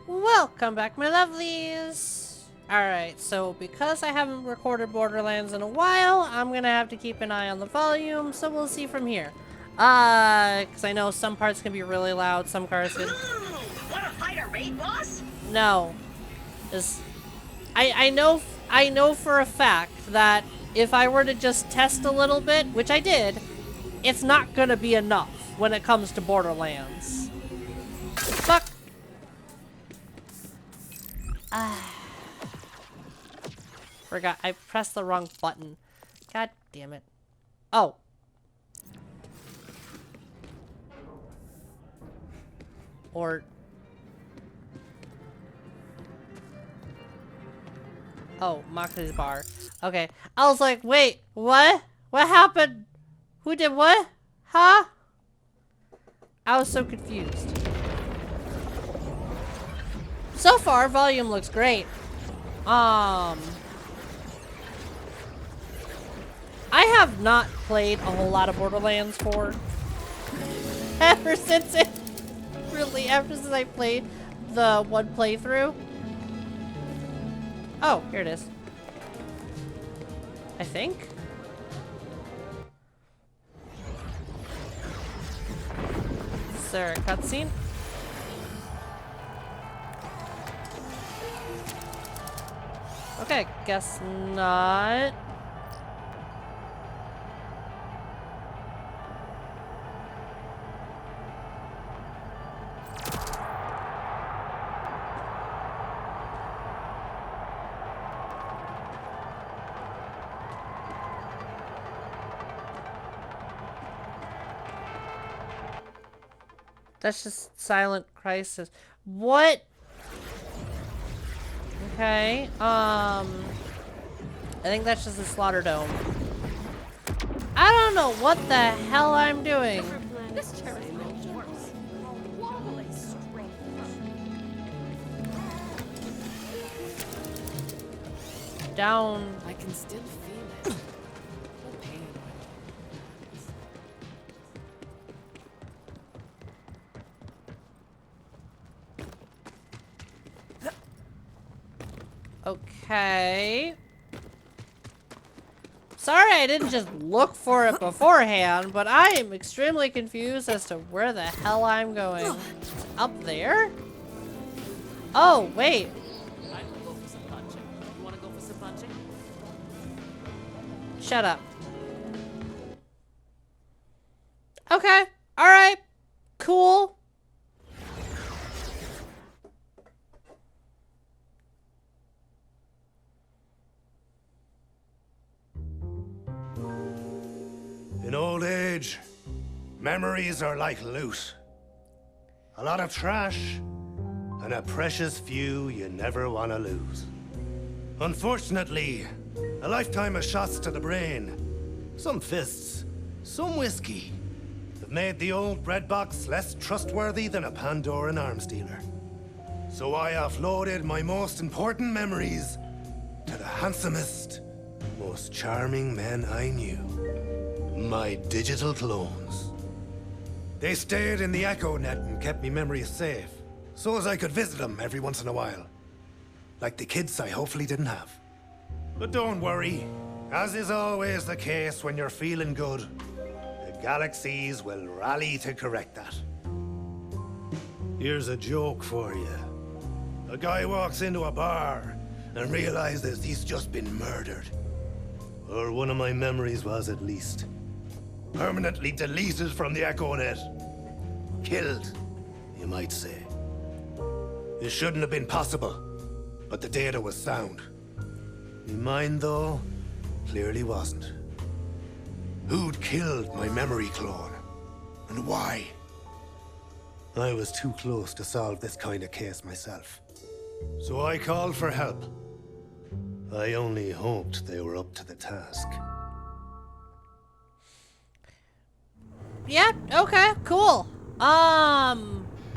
Welcome back, my lovelies! Alright, so because I haven't recorded Borderlands in a while, I'm gonna have to keep an eye on the volume, so we'll see from here. Because I know some parts can be really loud, some parts can... Wanna fight a raid boss? No. Just... I know for a fact that if I were to just test a little bit, which I did, it's not gonna be enough when it comes to Borderlands. Fuck! Forgot, I pressed the wrong button. God damn it. Oh. Or... Oh, Moxley's bar. Okay. I was like, wait, what? What happened? Who did what? Huh? I was so confused. So far, volume looks great. I have not played a whole lot of Borderlands 4. Ever since I played the one playthrough. Oh, here it is. I think. Is there a cutscene? Okay, guess not. That's just Silent Crisis. What? Okay, I think that's just the Slaughter Dome. I don't know what the hell I'm doing. This chair is no worse. Wobbly strange. Down. I can still feel it. The pain. Okay. Sorry I didn't just look for it beforehand, but I am extremely confused as to where the hell I'm going. Up there? Oh, wait. I will go for some punching. You wanna go for some punching? Shut up. Okay. Alright. Cool. In old age, memories are like loot. A lot of trash, and a precious few you never want to lose. Unfortunately, a lifetime of shots to the brain, some fists, some whiskey, have made the old bread box less trustworthy than a Pandoran arms dealer. So I offloaded my most important memories to the handsomest, most charming men I knew. My digital clones. They stayed in the Echo Net and kept me memories safe, so as I could visit them every once in a while. Like the kids I hopefully didn't have. But don't worry, as is always the case when you're feeling good, the galaxies will rally to correct that. Here's a joke for you. A guy walks into a bar and realizes he's just been murdered. Or one of my memories was, at least. Permanently deleted from the EchoNet. Killed, you might say. It shouldn't have been possible, but the data was sound. Mine, though, clearly wasn't. Who'd killed my memory clone? And why? I was too close to solve this kind of case myself. So I called for help. I only hoped they were up to the task. Yeah, okay, cool. I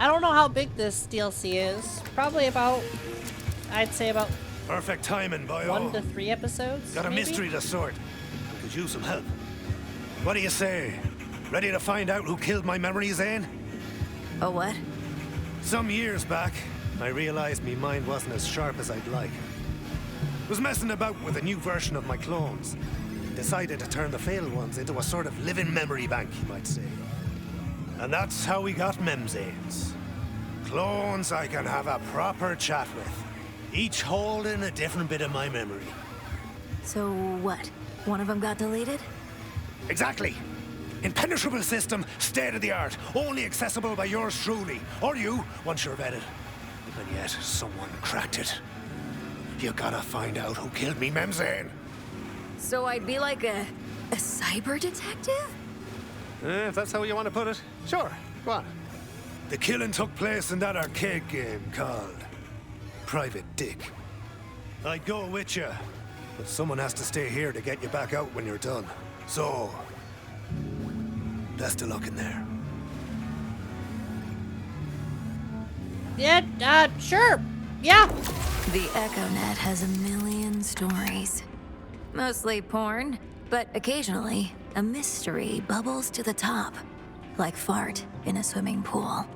don't know how big this DLC is. Probably about, I'd say about Perfect timing, boyo. 1 to 3 episodes. Got a maybe? mystery to sort. Could use some help. What do you say? Ready to find out who killed my memory, Zane? Oh, what? Some years back, I realized my mind wasn't as sharp as I'd like. Was messing about with a new version of my clones. Decided to turn the failed ones into a sort of living memory bank, you might say. And that's how we got Memzanes. Clones I can have a proper chat with, each holding a different bit of my memory. So what? One of them got deleted? Exactly. Impenetrable system, state of the art, only accessible by yours truly, or you, once you're vetted. And yet, someone cracked it. You gotta find out who killed me, Memzane. So I'd be like a cyber detective? If that's how you want to put it, sure, go on. The killing took place in that arcade game called Private Dick. I'd go with you, but someone has to stay here to get you back out when you're done. So, best of luck in there. Yeah, sure. Yeah. The EchoNet has a million stories. Mostly porn, but occasionally a mystery bubbles to the top, like fart in a swimming pool.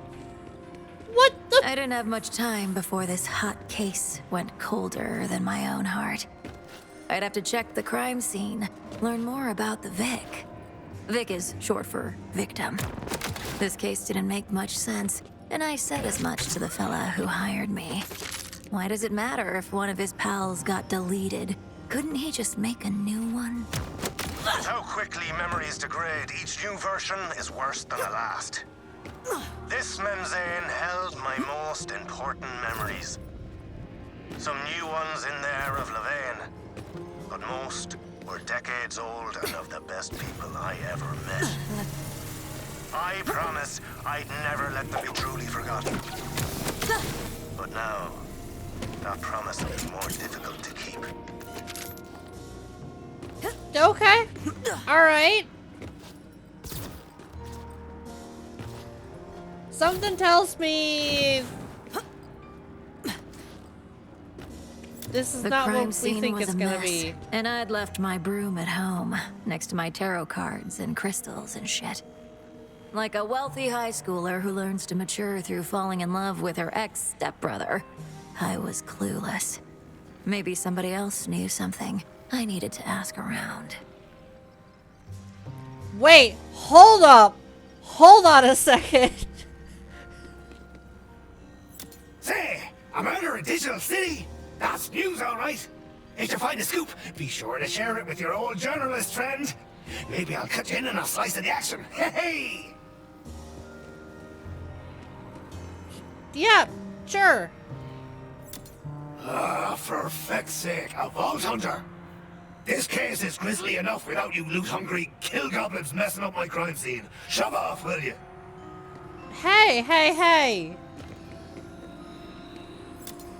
What the? I didn't have much time before this hot case went colder than my own heart. I'd have to check the crime scene, learn more about the Vic. Vic is short for victim. This case didn't make much sense, and I said as much to the fella who hired me. Why does it matter if one of his pals got deleted? Couldn't he just make a new one? With how quickly memories degrade, each new version is worse than the last. This Memzane held my most important memories. Some new ones in there of Levane, but most were decades old and of the best people I ever met. I promise I'd never let them be truly forgotten. But now, that promise will be more difficult to keep. Okay. All right. Something tells me this is The not crime what we scene think was it's a gonna mess, be. and I'd left my broom at home, next to my tarot cards and crystals and shit. Like a wealthy high schooler who learns to mature through falling in love with her ex-stepbrother, I was clueless. Maybe somebody else knew something. I needed to ask around. Wait, hold up. Hold on a second. Say, a murder in Digital City? That's news, all right. If you find a scoop, be sure to share it with your old journalist friend. Maybe I'll cut you in on a slice of the action. Hey! Yeah, sure. Ah, for feck's sake, a vault hunter. This case is grisly enough without you loot-hungry kill goblins messing up my crime scene. Shove off, will you? Hey, hey, hey.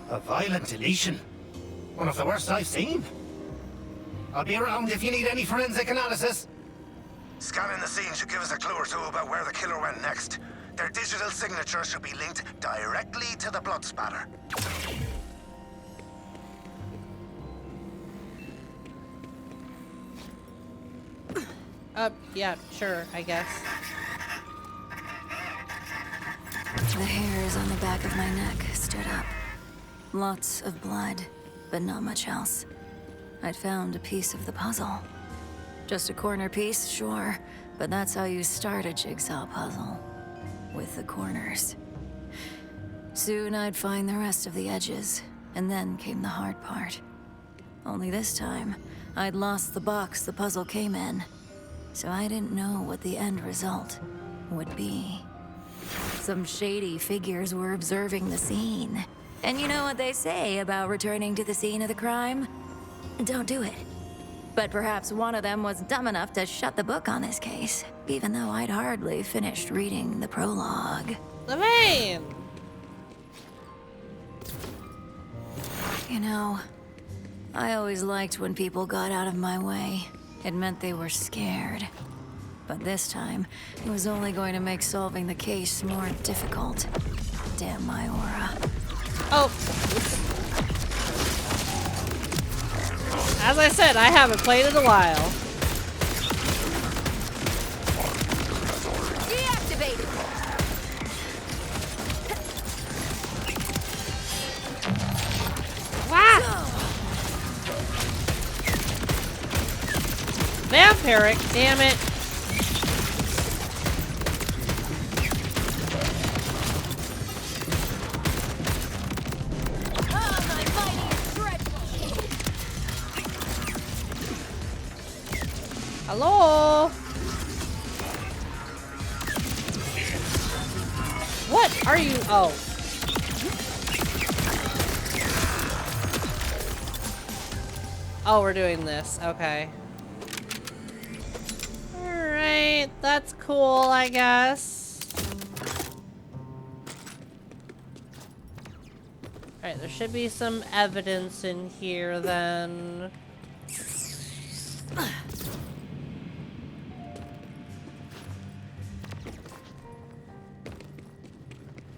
A violent deletion? One of the worst I've seen. I'll be around if you need any forensic analysis. Scanning the scene should give us a clue or two about where the killer went next. Their digital signature should be linked directly to the blood spatter. Yeah, sure, I guess. The hairs on the back of my neck stood up. Lots of blood, but not much else. I'd found a piece of the puzzle. Just a corner piece, sure, but that's how you start a jigsaw puzzle. With the corners. Soon I'd find the rest of the edges, and then came the hard part. Only this time, I'd lost the box the puzzle came in, so I didn't know what the end result would be. Some shady figures were observing the scene. And you know what they say about returning to the scene of the crime? Don't do it. But perhaps one of them was dumb enough to shut the book on this case, even though I'd hardly finished reading the prologue. Levane! You know, I always liked when people got out of my way. It meant they were scared. But this time, it was only going to make solving the case more difficult. Damn my aura. Oh. As I said, I haven't played in a while. Deactivated! Eric. Damn it. My fighting is dreadful. Hello? What are you? Oh. Oh, we're doing this. Okay. Alright, that's cool, I guess. Alright, there should be some evidence in here then.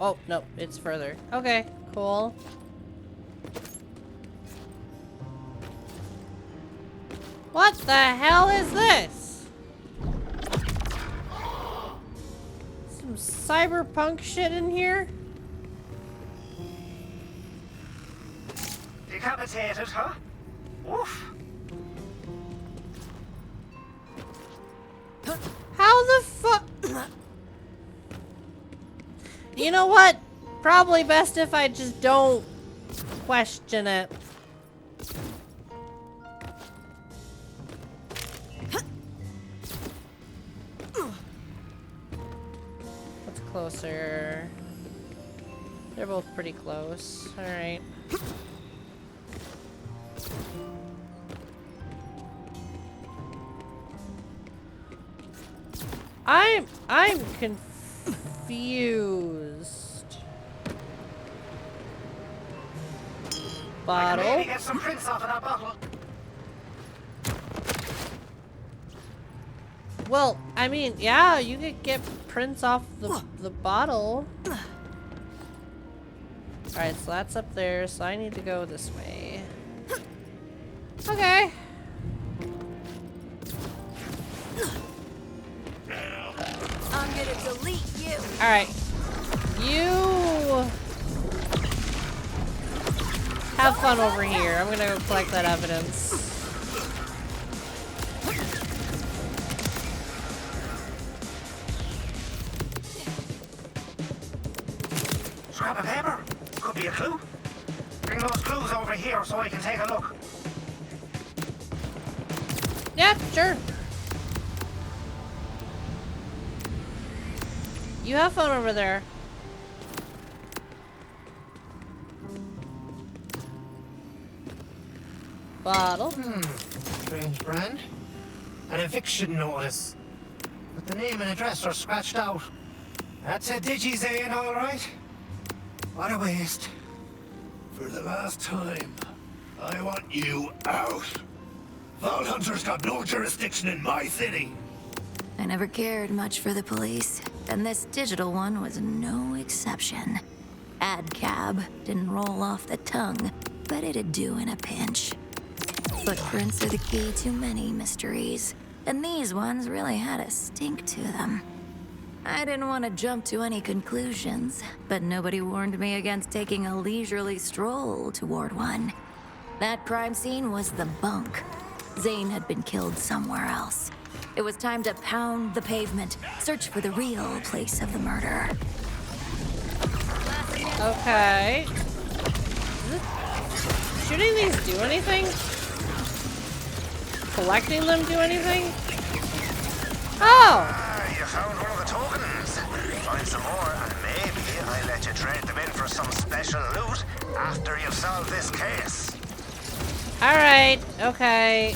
Oh, no, it's further. Okay, cool. What the hell is this? Some cyberpunk shit in here? Decapitated, huh? Woof. How the fuck? You know what? Probably best if I just don't question it. What's closer? They're both pretty close. Alright. I'm confused. Bottle. Maybe get some prints off of that bottle. Well, I mean, yeah, you could get prints off the bottle. Alright, so that's up there, so I need to go this way. Okay. I'm gonna delete you. Alright. You have fun over here. I'm gonna go collect that evidence. Scrap of paper. Could be a clue. Bring those clues over here so I can take a look. Yeah, sure. You have fun over there. Bottle. Strange brand. An eviction notice. But the name and address are scratched out. That's a digi Zane, all right. What a waste. For the last time, I want you out. Vault Hunter's got no jurisdiction in my city. I never cared much for the police, and this digital one was no exception. Ad cab didn't roll off the tongue, but it'd do in a pinch. Footprints are the key to many mysteries, and these ones really had a stink to them. I didn't want to jump to any conclusions, but nobody warned me against taking a leisurely stroll toward one. That crime scene was the bunk. Zane had been killed somewhere else. It was time to pound the pavement, search for the real place of the murder. Okay. Shooting these do anything? Collecting them do anything? Oh! You found one of the tokens. Find some more, and maybe I'll let you trade them in for some special loot after you've solved this case. Alright, okay.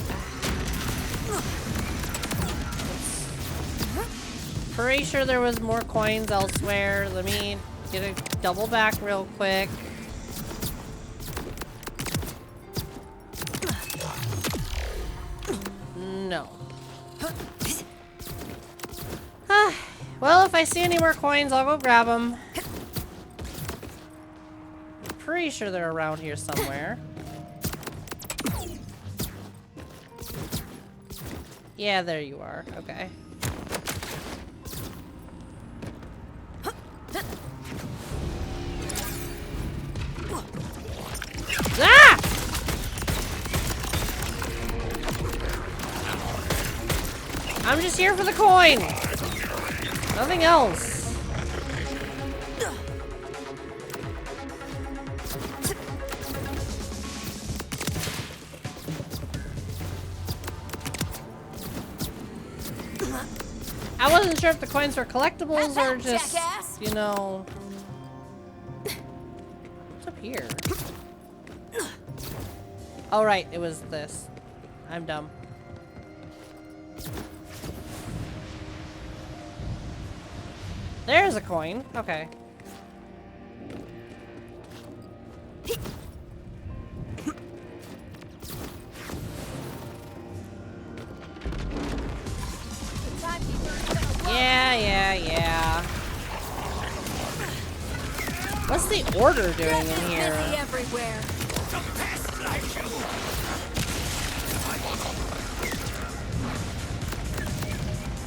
Pretty sure there was more coins elsewhere. Let me get a double back real quick. No. Well, if I see any more coins, I'll go grab them. Pretty sure they're around here somewhere. Yeah, there you are. Okay. Ah! I'm just here for the coin. Nothing else. I wasn't sure if the coins were collectibles or just, you know... What's up here? Oh, right, it was this. I'm dumb. There's a coin. Okay. Yeah. What's the order doing in here? Everywhere.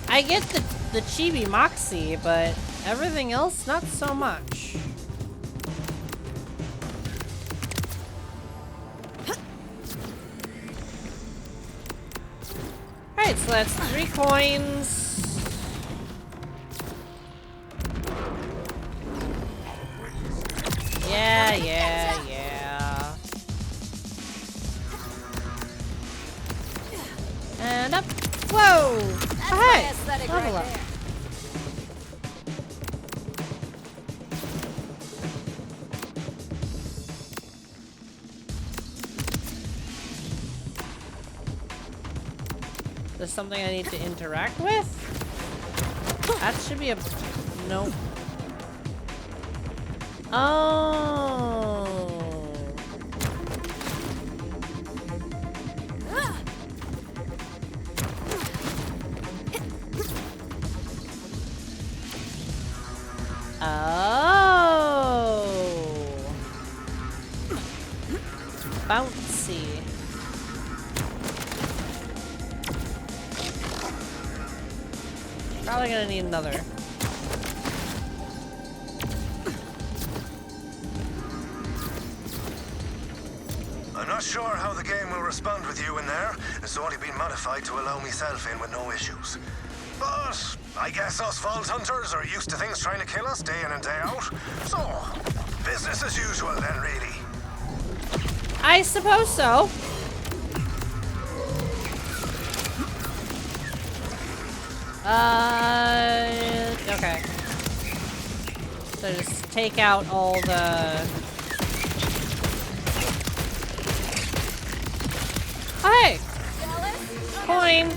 I get the chibi moxie, but everything else, not so much. Alright, so that's 3 coins. Yeah. And up. Whoa! Hey! Level up. There's something I need to interact with? That should be a... Nope. Oh. Bouncy. Probably gonna need another. I'm not sure how the game will respond with you in there. It's only been modified to allow myself in with no issues. But I guess us Vault Hunters are used to things trying to kill us day in and day out. So, business as usual then, really. I suppose so. Okay. So just take out all the... Oh, hey! Coin!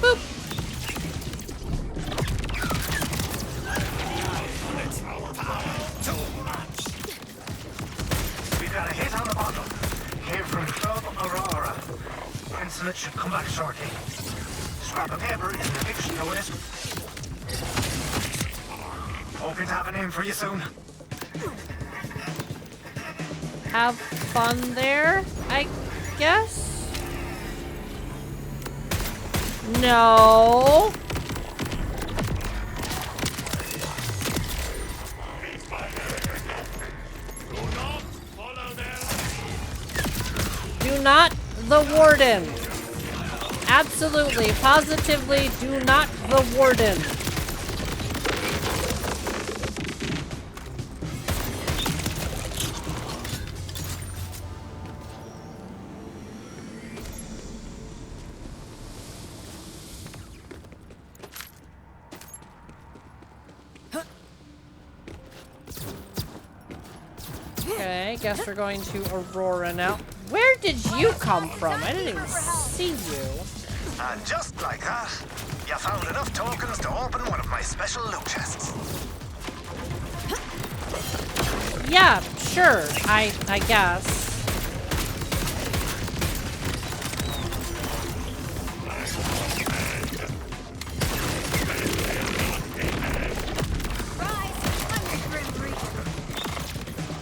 Boop! We got a hit on the bottle. Came from Club Aurora. Pencil it should come back shortly. Scrap of paper is an eviction notice. Hoping to have a name for you soon. Have fun there, I guess? No. Do not the warden. Absolutely, positively, do not the warden. Okay, guess we're going to Aurora now. Where did you come from? I didn't even see you. And just like that, you found enough tokens to open one of my special loot chests. Yeah, sure. I guess.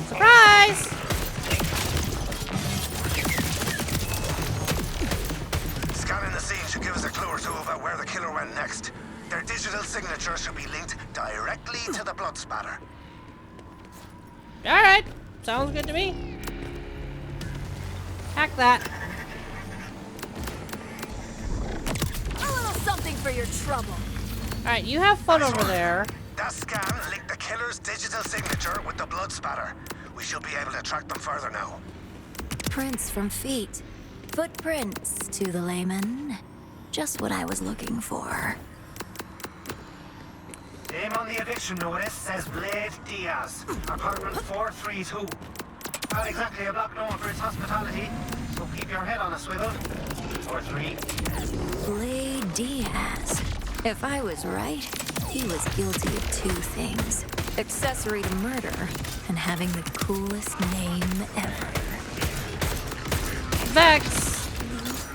Surprise! Scanning the scene should give us a clue or two about where the killer went next. Their digital signature should be linked directly to the blood spatter. Alright, sounds good to me. Hack that. A little something for your trouble. Alright, you have fun over there. That scan linked the killer's digital signature with the blood spatter. We should be able to track them further now. Prints from feet. Footprints to the layman. Just what I was looking for. Name on the eviction notice says Blade Diaz, apartment 432. Not exactly a block known for its hospitality, so keep your head on a swivel. 4-3. Blade Diaz. If I was right, he was guilty of two things. Accessory to murder and having the coolest name ever. Vex!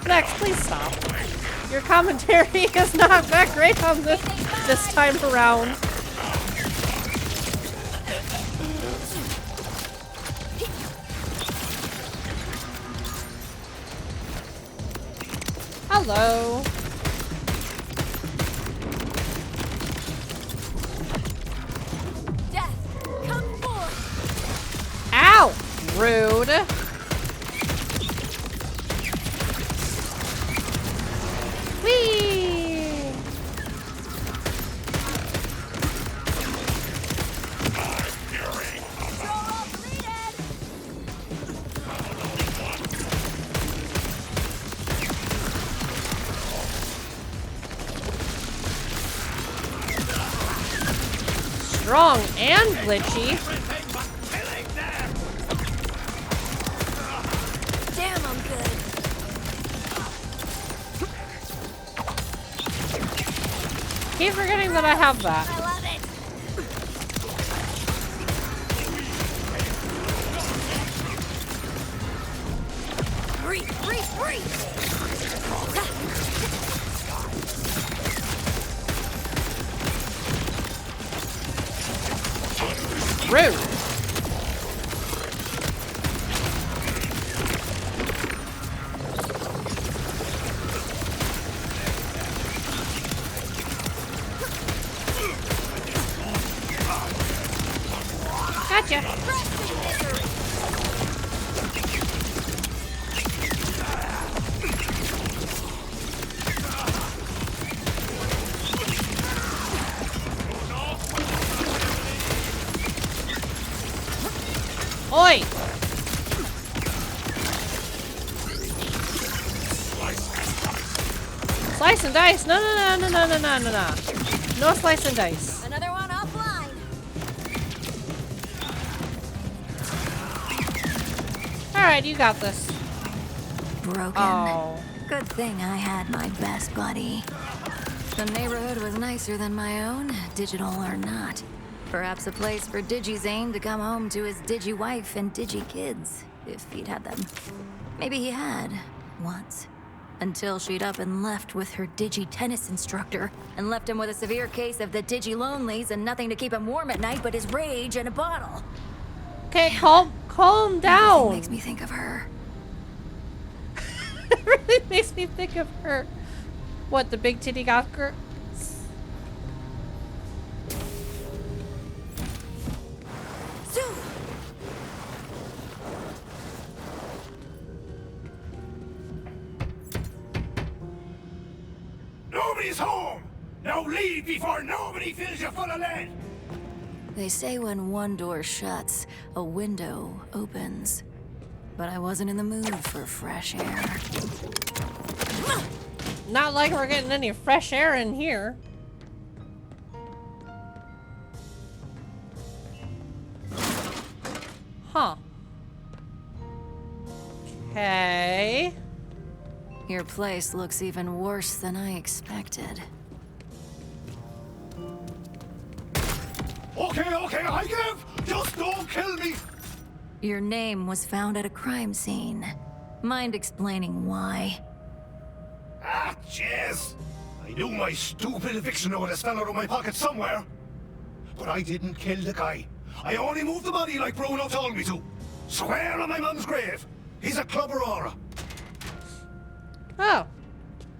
Vex, please stop. Your commentary is not that great on this time around. Hello. Death, come forth! Ow! Rude. Whee! Strong and glitchy. Damn, I'm good. Keep forgetting that I have that. I love it. Breathe, breathe, breathe. Rude. Gotcha. Oi! Slice and dice. No, no, no, no, no, no, no, no, no. No slice and dice. Another one offline. Alright, you got this. Broken. Oh. Good thing I had my best buddy. The neighborhood was nicer than my own, digital or not. Perhaps a place for Zane to come home to his digi-wife and digi-kids, if he'd had them. Maybe he had, once. Until she'd up and left with her digi-tennis instructor, and left him with a severe case of the digi-lonelies and nothing to keep him warm at night but his rage and a bottle. Okay, calm Everything down. makes me think of her. It really makes me think of her. What, the big titty goth girl? Nobody's home! Now leave before nobody fills you full of lead! They say when one door shuts, a window opens. But I wasn't in the mood for fresh air. Not like we're getting any fresh air in here. Huh. Okay. Your place looks even worse than I expected. Okay, I give! Just don't kill me! Your name was found at a crime scene. Mind explaining why? Ah, jeez! I knew my stupid eviction notice fell out of my pocket somewhere. But I didn't kill the guy. I only moved the body like Bruno told me to. Swear on my mum's grave. He's a club aurora. Oh.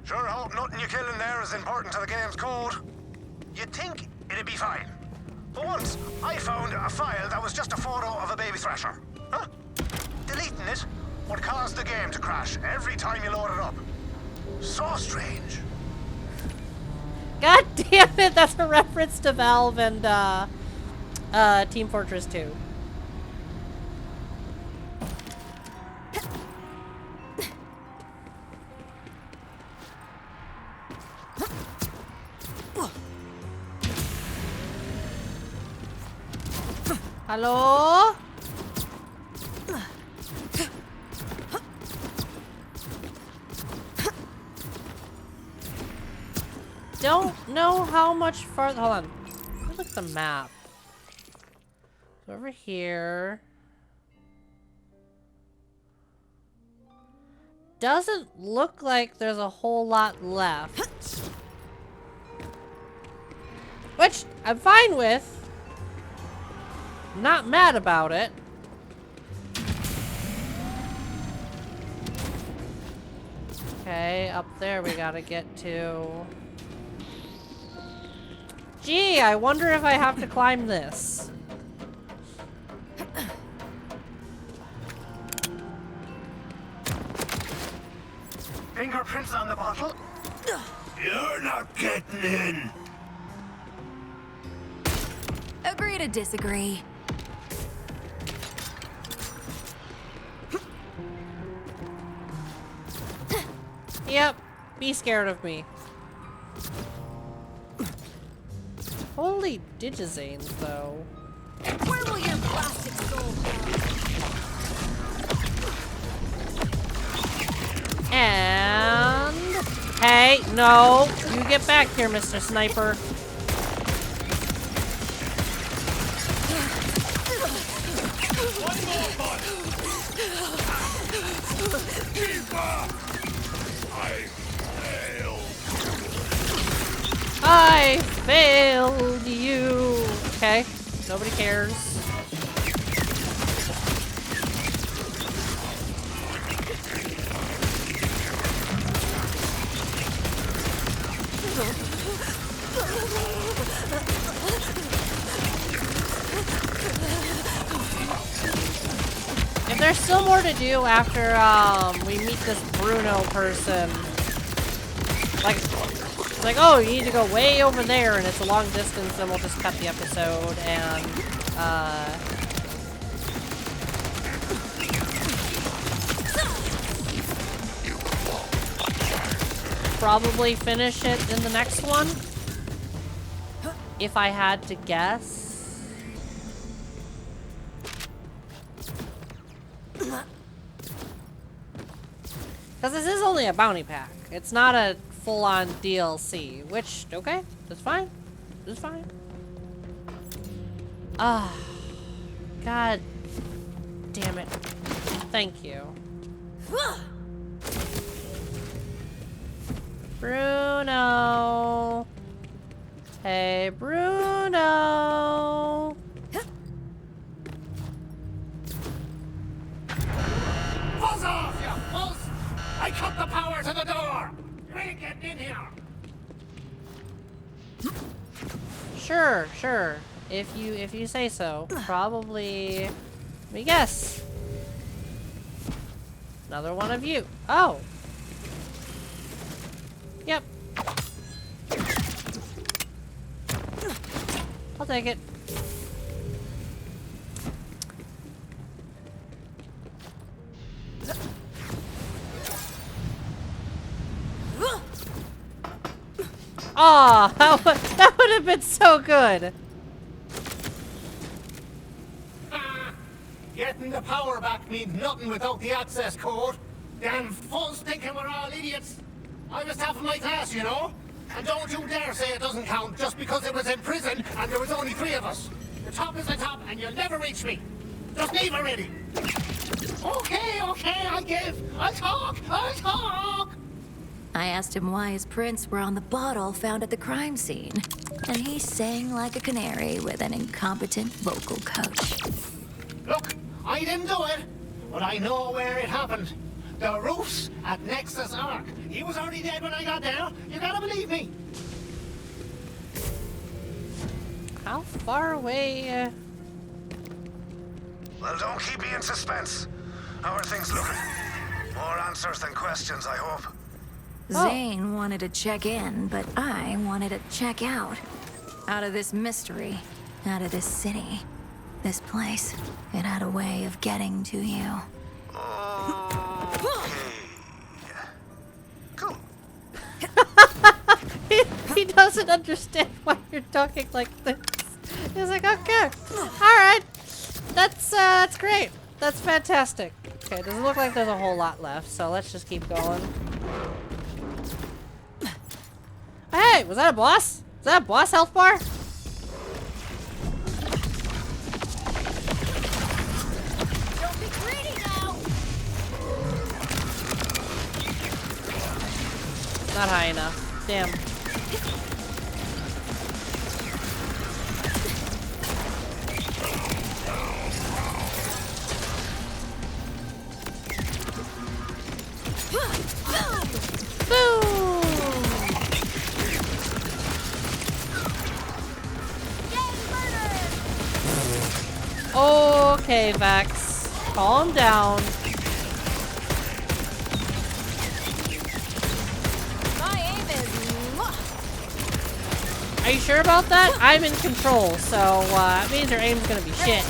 Sure hope nothing you kill in there is important to the game's code. You'd think it'd be fine. But once, I found a file that was just a photo of a baby thrasher. Huh? Deleting it What caused the game to crash every time you load it up? So strange. God damn it, that's a reference to Valve and Team Fortress 2. Hello? Don't know how much farther. Hold on. Let me look at the map. So over here. Doesn't look like there's a whole lot left. Which I'm fine with. Not mad about it. Okay, up there we gotta get to. Gee, I wonder if I have to climb this. Fingerprints on the bottle? You're not getting in. Agree to disagree. Yep, be scared of me. Holy Digizanes, though. Where will your plastic soul go? And... Hey, no! You get back here, Mr. Sniper. I failed you. Okay, nobody cares. If there's still more to do after we meet this Bruno person, like, oh, you need to go way over there, and it's a long distance, then we'll just cut the episode and probably finish it in the next one, if I had to guess. Because this is only a bounty pack. It's not a full-on DLC, which, okay, that's fine. That's fine. Ah, God damn it. Thank you. Bruno. Hey, Bruno. Buzz off, you fools! I cut the power to the door! You ain't getting in here! Sure, sure. If you say so. Probably. Let me guess. Another one of you. Oh. Yep. I'll take it. Aw, that would have been so good. Getting the power back means nothing without the access code. Damn fools thinking we're all idiots. I was half of my class, you know. And don't you dare say it doesn't count just because it was in prison and there was only 3 of us. The top is the top and you'll never reach me. Just leave already. Okay, I'll give. I'll talk. I asked him why his prints were on the bottle found at the crime scene, and he sang like a canary with an incompetent vocal coach. Look, I didn't do it, but I know where it happened. The roofs at Nexus Arc. He was already dead when I got there. You gotta believe me. How far away? Well, don't keep me in suspense. How are things looking? More answers than questions, I hope. Zane wanted to check in, but I wanted to check out. Out of this mystery, out of this city, this place. It had a way of getting to you. Okay. Cool. He doesn't understand why you're talking like this. He's like, okay, alright. That's great. That's fantastic. Okay, doesn't look like there's a whole lot left, so let's just keep going. Hey, was that a boss? Is that a boss health bar? Don't be greedy now. Not high enough. Damn. Boom! Okay, Vex. Calm down. My aim is. Are you sure about that? I'm in control, so it means your aim's gonna be shit.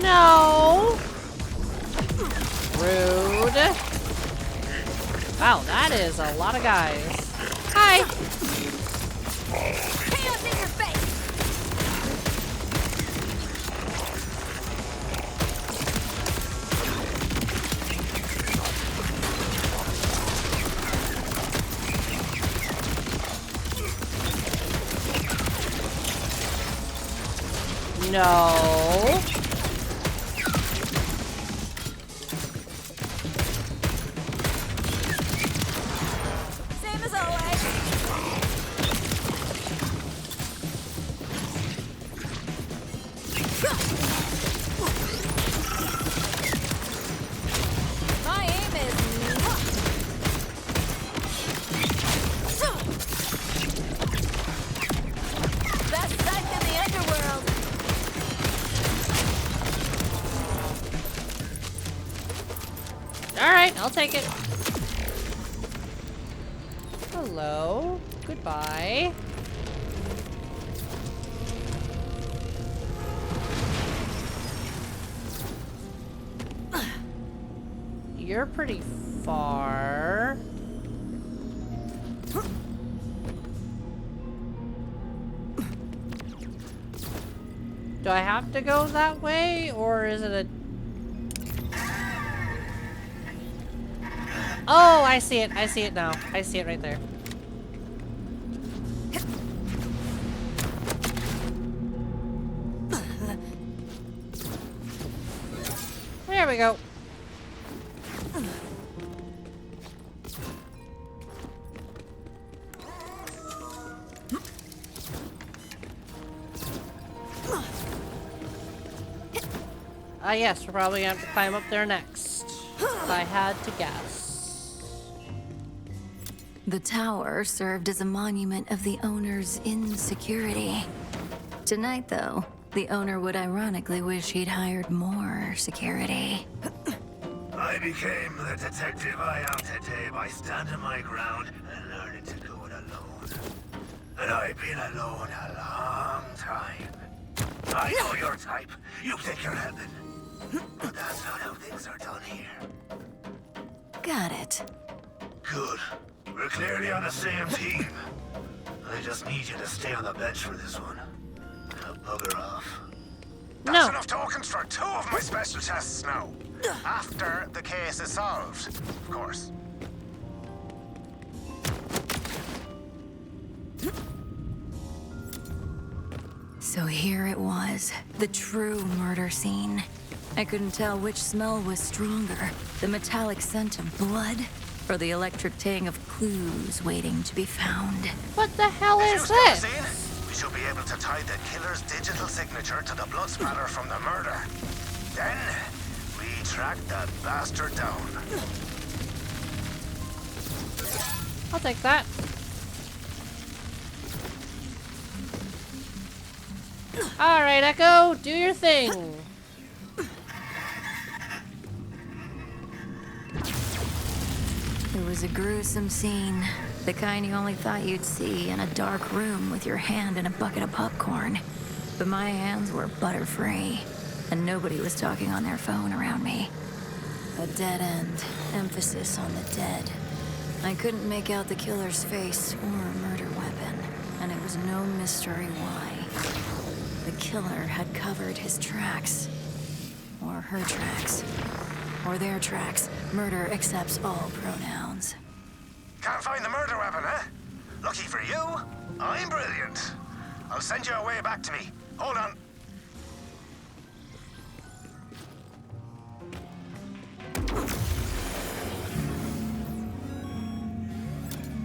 No! Rude. Wow, that is a lot of guys. Hi! Chaos in your face. No. Same as always. My aim is. Best sight in the underworld. Alright, I'll take it. Hello. Goodbye. You're pretty far. Do I have to go that way, or is it a... Oh, I see it. I see it now. I see it right there. There we go. Yes, we're probably gonna have to climb up there next. If I had to guess. The tower served as a monument of the owner's insecurity. Tonight, though, the owner would ironically wish he'd hired more security. I became the detective I am today by standing my ground and learning to do it alone. And I've been alone a long time. I know your type. You think you're helping. But that's not how things are done here. Got it. Good. We're clearly on the same team. I just need you to stay on the bench for this one. Now bugger off. That's enough tokens for 2 of my special tests now. After the case is solved, of course. So here it was, the true murder scene. I couldn't tell which smell was stronger, the metallic scent of blood, or the electric tang of clues waiting to be found. What the hell If is you start this? seeing, we should be able to tie the killer's digital signature to the blood spatter from the murder. Then, we track that bastard down. I'll take that. Alright, Echo, do your thing. It was a gruesome scene. The kind you only thought you'd see in a dark room with your hand in a bucket of popcorn. But my hands were butter-free, and nobody was talking on their phone around me. A dead end, emphasis on the dead. I couldn't make out the killer's face or a murder weapon, and it was no mystery why. The killer had covered his tracks. Or her tracks. Or their tracks. Murder accepts all pronouns. Can't find the murder weapon, huh? Lucky for you, I'm brilliant. I'll send you a way back to me. Hold on.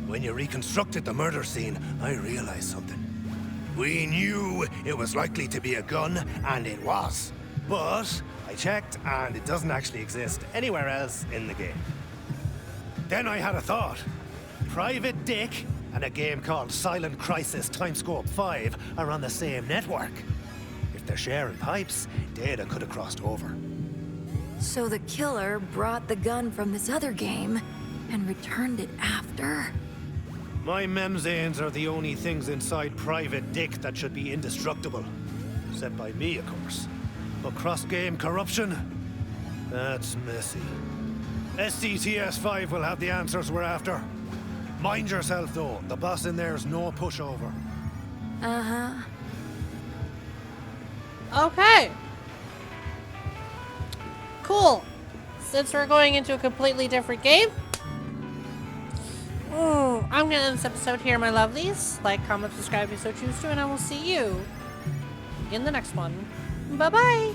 When you reconstructed the murder scene, I realized something. We knew it was likely to be a gun, and it was. But I checked, and it doesn't actually exist anywhere else in the game. Then I had a thought. Private Dick and a game called Silent Crisis Timescope 5 are on the same network. If they're sharing pipes, data could have crossed over. So the killer brought the gun from this other game and returned it after? My memzanes are the only things inside Private Dick that should be indestructible. Set by me, of course. But cross-game corruption? That's messy. SCTS-5 will have the answers we're after. Mind yourself, though. The boss in there's no pushover. Uh-huh. Okay. Cool. Since we're going into a completely different game, I'm gonna end this episode here, my lovelies. Like, comment, subscribe if you so choose to, and I will see you in the next one. Bye-bye.